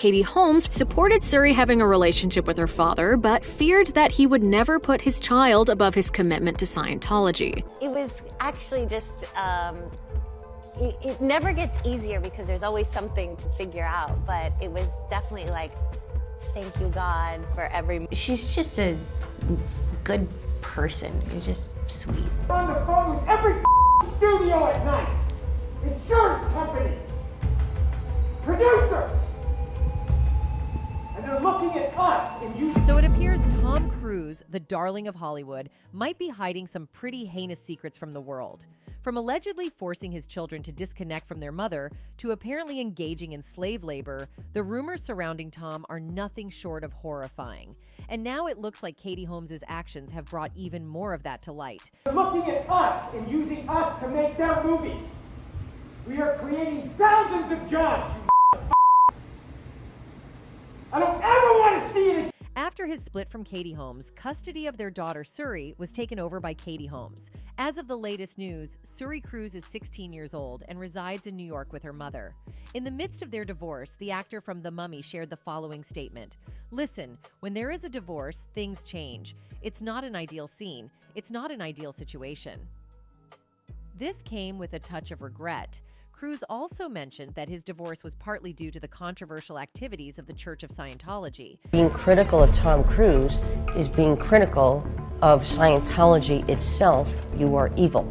Katie Holmes, supported Suri having a relationship with her father, but feared that he would never put his child above his commitment to Scientology. It was actually just, it never gets easier because there's always something to figure out, but it was definitely like, thank you, God, for every... She's just a good person. She's just sweet. On the phone with every studio at night, insurance companies, producers, and they're looking at us and you. So it appears Tom Cruise, the darling of Hollywood, might be hiding some pretty heinous secrets from the world. From allegedly forcing his children to disconnect from their mother to apparently engaging in slave labor, the rumors surrounding Tom are nothing short of horrifying. And now it looks like Katie Holmes' actions have brought even more of that to light. They're looking at us and using us to make their movies. We are creating thousands of jobs, you I don't ever want to see it again. After his split from Katie Holmes, custody of their daughter Suri was taken over by Katie Holmes. As of the latest news, Suri Cruise is 16 years old and resides in New York with her mother. In the midst of their divorce, the actor from The Mummy shared the following statement. "Listen, when there is a divorce, things change. It's not an ideal scene. It's not an ideal situation." This came with a touch of regret. Cruise also mentioned that his divorce was partly due to the controversial activities of the Church of Scientology. Being critical of Tom Cruise is being critical of Scientology itself. You are evil.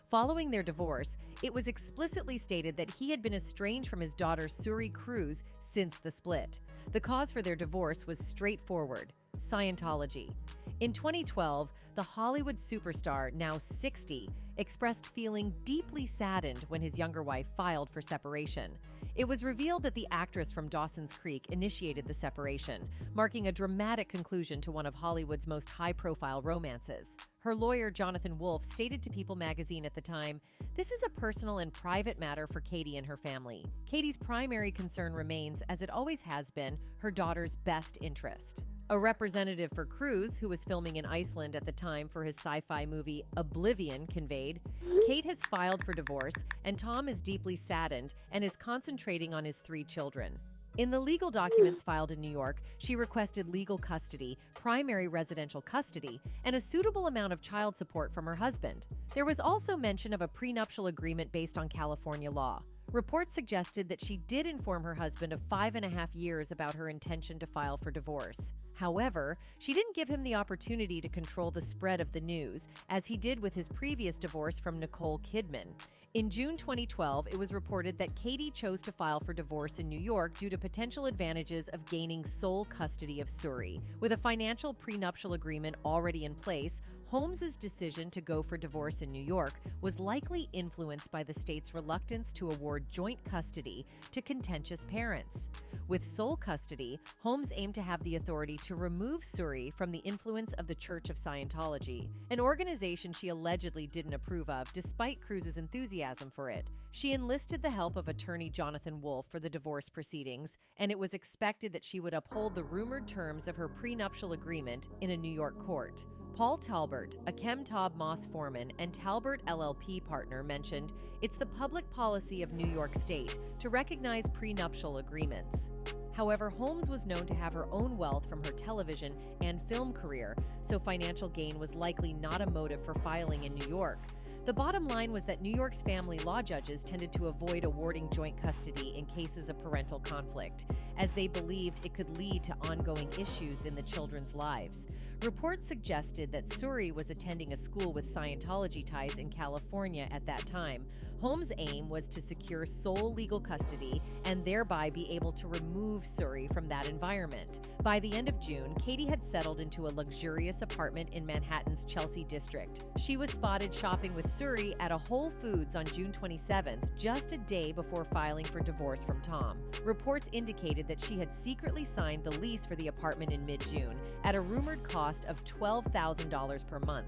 Following their divorce, it was explicitly stated that he had been estranged from his daughter Suri Cruise since the split. The cause for their divorce was straightforward: Scientology. In 2012, the Hollywood superstar, now 60, expressed feeling deeply saddened when his younger wife filed for separation. It was revealed that the actress from Dawson's Creek initiated the separation, marking a dramatic conclusion to one of Hollywood's most high-profile romances. Her lawyer, Jonathan Wolf, stated to People magazine at the time, "This is a personal and private matter for Katie and her family. Katie's primary concern remains, as it always has been, her daughter's best interest." A representative for Cruise, who was filming in Iceland at the time for his sci-fi movie Oblivion, conveyed, "Kate has filed for divorce, and Tom is deeply saddened and is concentrating on his 3 children." In the legal documents filed in New York, she requested legal custody, primary residential custody, and a suitable amount of child support from her husband. There was also mention of a prenuptial agreement based on California law. Reports suggested that she did inform her husband of 5.5 years about her intention to file for divorce. However, she didn't give him the opportunity to control the spread of the news, as he did with his previous divorce from Nicole Kidman. In June 2012, it was reported that Katie chose to file for divorce in New York due to potential advantages of gaining sole custody of Suri. With a financial prenuptial agreement already in place, Holmes' decision to go for divorce in New York was likely influenced by the state's reluctance to award joint custody to contentious parents. With sole custody, Holmes aimed to have the authority to remove Suri from the influence of the Church of Scientology, an organization she allegedly didn't approve of despite Cruise's enthusiasm for it. She enlisted the help of attorney Jonathan Wolf for the divorce proceedings, and it was expected that she would uphold the rumored terms of her prenuptial agreement in a New York court. Paul Talbert, a Chemtob Moss Forman and Talbert LLP partner, mentioned, "It's the public policy of New York State to recognize prenuptial agreements." However, Holmes was known to have her own wealth from her television and film career, so financial gain was likely not a motive for filing in New York. The bottom line was that New York's family law judges tended to avoid awarding joint custody in cases of parental conflict, as they believed it could lead to ongoing issues in the children's lives. Reports suggested that Suri was attending a school with Scientology ties in California at that time. Holmes' aim was to secure sole legal custody and thereby be able to remove Suri from that environment. By the end of June, Katie had settled into a luxurious apartment in Manhattan's Chelsea district. She was spotted shopping with Suri at a Whole Foods on June 27th, just a day before filing for divorce from Tom. Reports indicated that she had secretly signed the lease for the apartment in mid-June at a rumored cost of $12,000 per month.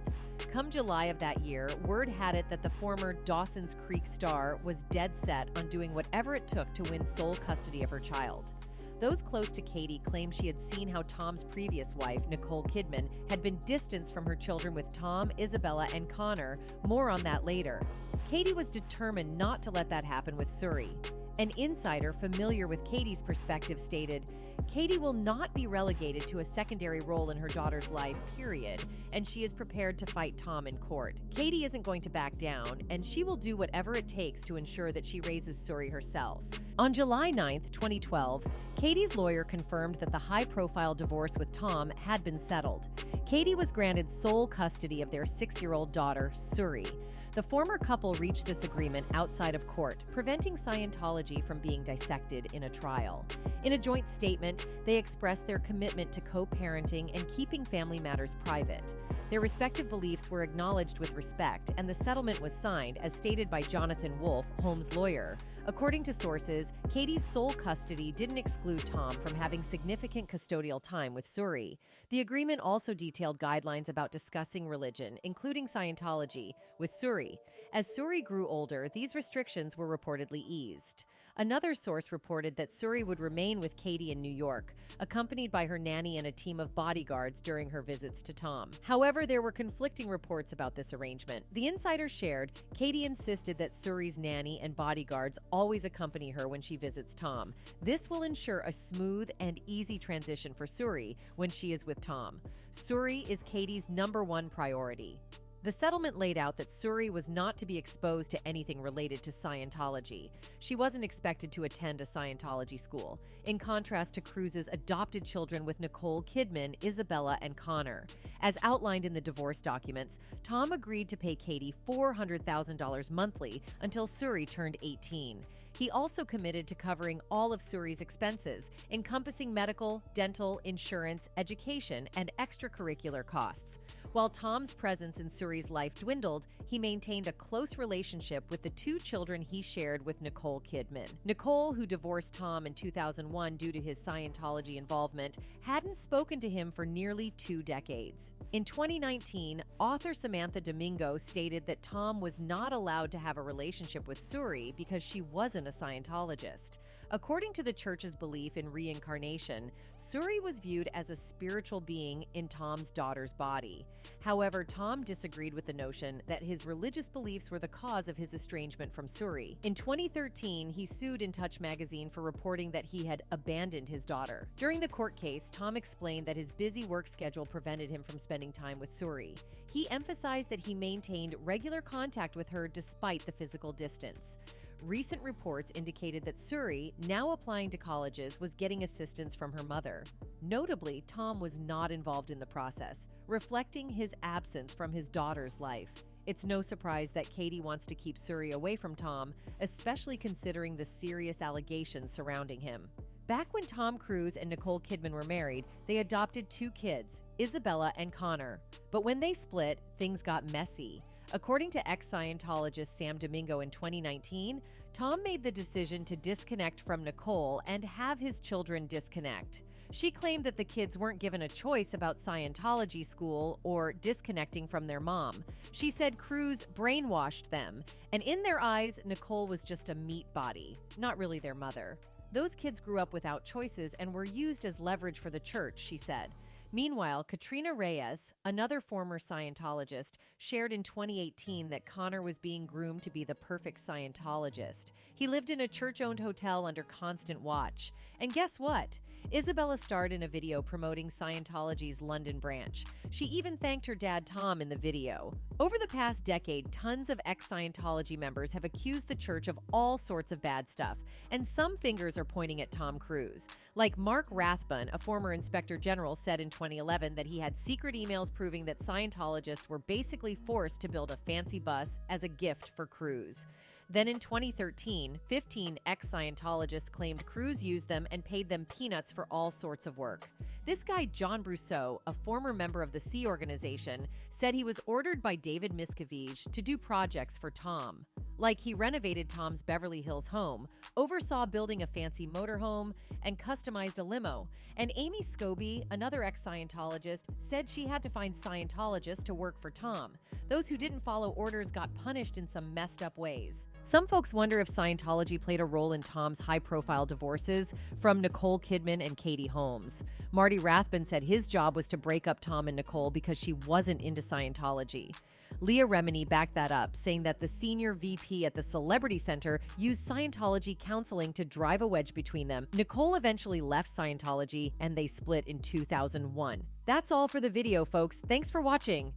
Come July of that year, word had it that the former Dawson's Creek star was dead set on doing whatever it took to win sole custody of her child. Those close to Katie claimed she had seen how Tom's previous wife, Nicole Kidman, had been distanced from her children with Tom, Isabella, and Connor. More on that later. Katie was determined not to let that happen with Suri. An insider familiar with Katie's perspective stated, "Katie will not be relegated to a secondary role in her daughter's life, period, and she is prepared to fight Tom in court. Katie isn't going to back down, and she will do whatever it takes to ensure that she raises Suri herself." On July 9, 2012, Katie's lawyer confirmed that the high-profile divorce with Tom had been settled. Katie was granted sole custody of their 6-year-old daughter, Suri. The former couple reached this agreement outside of court, preventing Scientology from being dissected in a trial. In a joint statement, they expressed their commitment to co-parenting and keeping family matters private. Their respective beliefs were acknowledged with respect, and the settlement was signed, as stated by Jonathan Wolf, Holmes' lawyer. According to sources, Katie's sole custody didn't exclude Tom from having significant custodial time with Suri. The agreement also detailed guidelines about discussing religion, including Scientology, with Suri. As Suri grew older, these restrictions were reportedly eased. Another source reported that Suri would remain with Katie in New York, accompanied by her nanny and a team of bodyguards during her visits to Tom. However, there were conflicting reports about this arrangement. The insider shared, Katie insisted that Suri's nanny and bodyguards always accompany her when she visits Tom. This will ensure a smooth and easy transition for Suri when she is with Tom. Suri is Katie's #1 priority. The settlement laid out that Suri was not to be exposed to anything related to Scientology. She wasn't expected to attend a Scientology school, in contrast to Cruise's adopted children with Nicole Kidman, Isabella, and Connor. As outlined in the divorce documents, Tom agreed to pay Katie $400,000 monthly until Suri turned 18. He also committed to covering all of Suri's expenses, encompassing medical, dental, insurance, education, and extracurricular costs. While Tom's presence in Suri's life dwindled, he maintained a close relationship with the 2 children he shared with Nicole Kidman. Nicole, who divorced Tom in 2001 due to his Scientology involvement, hadn't spoken to him for nearly 2 decades. In 2019, author Samantha Domingo stated that Tom was not allowed to have a relationship with Suri because she wasn't a Scientologist. According to the church's belief in reincarnation, Suri was viewed as a spiritual being in Tom's daughter's body. However, Tom disagreed with the notion that his religious beliefs were the cause of his estrangement from Suri. In 2013, he sued In Touch magazine for reporting that he had abandoned his daughter. During the court case, Tom explained that his busy work schedule prevented him from spending time with Suri. He emphasized that he maintained regular contact with her despite the physical distance. Recent reports indicated that Suri, now applying to colleges, was getting assistance from her mother. Notably, Tom was not involved in the process, reflecting his absence from his daughter's life. It's no surprise that Katie wants to keep Suri away from Tom, especially considering the serious allegations surrounding him. Back when Tom Cruise and Nicole Kidman were married, they adopted 2 kids, Isabella and Connor. But when they split, things got messy. According to ex-Scientologist Sam Domingo in 2019, Tom made the decision to disconnect from Nicole and have his children disconnect. She claimed that the kids weren't given a choice about Scientology school or disconnecting from their mom. She said Cruise brainwashed them, and in their eyes, Nicole was just a meat body, not really their mother. Those kids grew up without choices and were used as leverage for the church, she said. Meanwhile, Katrina Reyes, another former Scientologist, shared in 2018 that Connor was being groomed to be the perfect Scientologist. He lived in a church-owned hotel under constant watch. And guess what? Isabella starred in a video promoting Scientology's London branch. She even thanked her dad Tom in the video. Over the past decade, tons of ex-Scientology members have accused the church of all sorts of bad stuff, and some fingers are pointing at Tom Cruise. Like Mark Rathbun, a former inspector general, said in 2011 that he had secret emails proving that Scientologists were basically forced to build a fancy bus as a gift for Cruise. Then in 2013, 15 ex-Scientologists claimed Cruise used them and paid them peanuts for all sorts of work. This guy, John Brousseau, a former member of the Sea Organization, said he was ordered by David Miscavige to do projects for Tom. Like he renovated Tom's Beverly Hills home, oversaw building a fancy motorhome, and customized a limo. And Amy Scobie, another ex-Scientologist, said she had to find Scientologists to work for Tom. Those who didn't follow orders got punished in some messed up ways. Some folks wonder if Scientology played a role in Tom's high-profile divorces from Nicole Kidman and Katie Holmes. Marty Rathbun said his job was to break up Tom and Nicole because she wasn't into Scientology. Leah Remini backed that up, saying that the senior VP at the Celebrity Center used Scientology counseling to drive a wedge between them. Nicole eventually left Scientology, and they split in 2001. That's all for the video, folks. Thanks for watching.